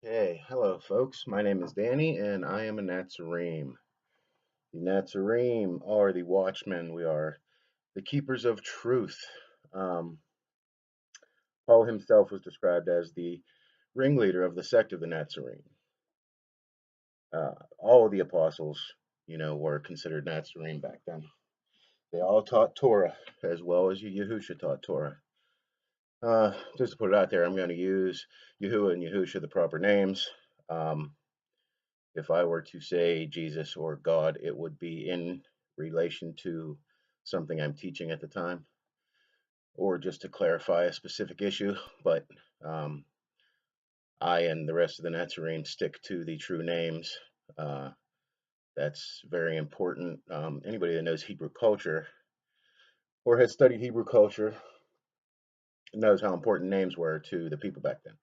Hey, hello, folks. My name is Danny, and I am a Natsarim. The Natsarim are the watchmen. We are the keepers of truth. Um, Paul himself was described as the ringleader of the sect of the Natsarim. All of the apostles, were considered Natsarim back then. They all taught Torah as well as Yahusha taught Torah. Just to put it out there, I'm going to use Yahuwah and Yahusha the proper names. Um, If I were to say Jesus or God, it would be in relation to something I'm teaching at the time, or just to clarify a specific issue. But um, I and the rest of the Nazarene stick to the true names. Uh, that's very important. Anybody that knows Hebrew culture or has studied Hebrew culture knows how important names were to the people back then.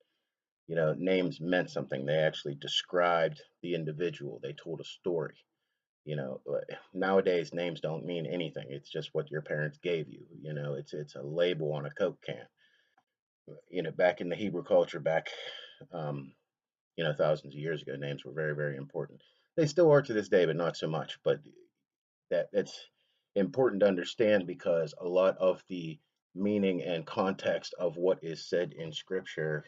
Names meant something. They actually described the individual. They told a story. Nowadays names don't mean anything. It's just what your parents gave you. It's a label on a Coke can. Back in the Hebrew culture, back um, thousands of years ago, names were very, very important. They still are to this day, but not so much. But it's important to understand because a lot of the meaning and context of what is said in scripture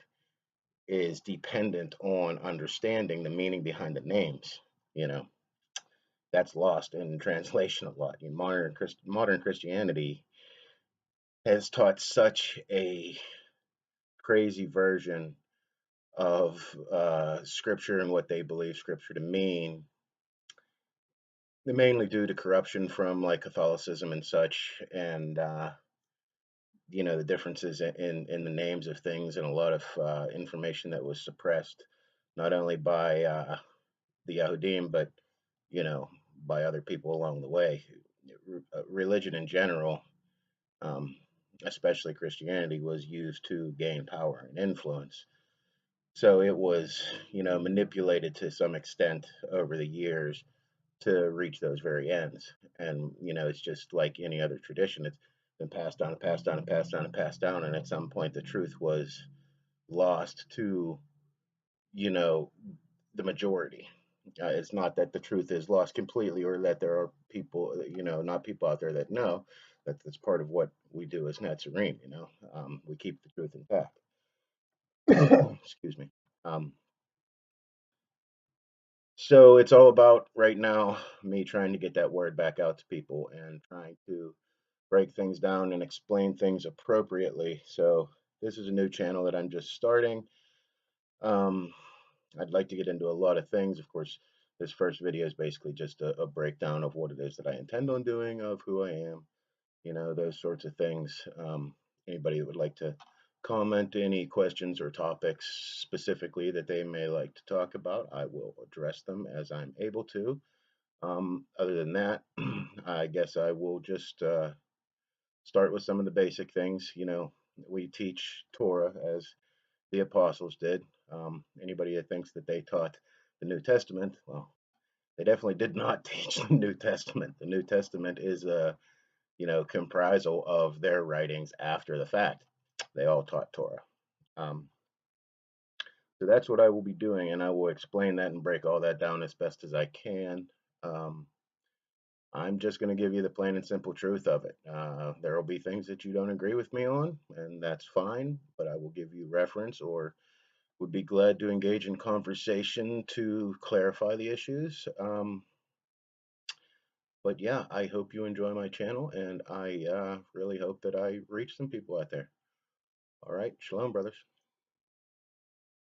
is dependent on understanding the meaning behind the names. You know, that's lost in translation a lot. Modern Christianity has taught such a crazy version of Scripture and what they believe Scripture to mean, mainly due to corruption from like Catholicism and such, and the differences in the names of things and a lot of information that was suppressed, not only by the Yahudim, but you know by other people along the way. Religion in general, um, especially Christianity, was used to gain power and influence. So it was, manipulated to some extent over the years to reach those very ends. And, it's just like any other tradition. It's been passed down and passed down and passed down and passed down. And at some point, the truth was lost to, you know, the majority. It's not that the truth is lost completely or that there are people, not people out there that know that that's part of what we do as Nazarene, we keep the truth intact. Excuse me. Um, so it's all about right now me trying to get that word back out to people and trying to break things down and explain things appropriately. So this is a new channel that I'm just starting. Um, I'd like to get into a lot of things. Of course, this first video is basically just a breakdown of what it is that I intend on doing, of who I am, those sorts of things. Anybody that would like to comment any questions or topics specifically that they may like to talk about, I will address them as I'm able to. Other than that, I guess I will just start with some of the basic things. We teach Torah as the apostles did. Anybody that thinks that they taught the New Testament, well, they definitely did not teach the New Testament. The New Testament is a comprisal of their writings after the fact. They all taught Torah. Um, so that's what I will be doing, and I will explain that and break all that down as best as I can. Um, I'm just going to give you the plain and simple truth of it. There will be things that you don't agree with me on, and that's fine, but I will give you reference or would be glad to engage in conversation to clarify the issues. But yeah, I hope you enjoy my channel, and I really hope that I reach some people out there. All right, shalom, brothers.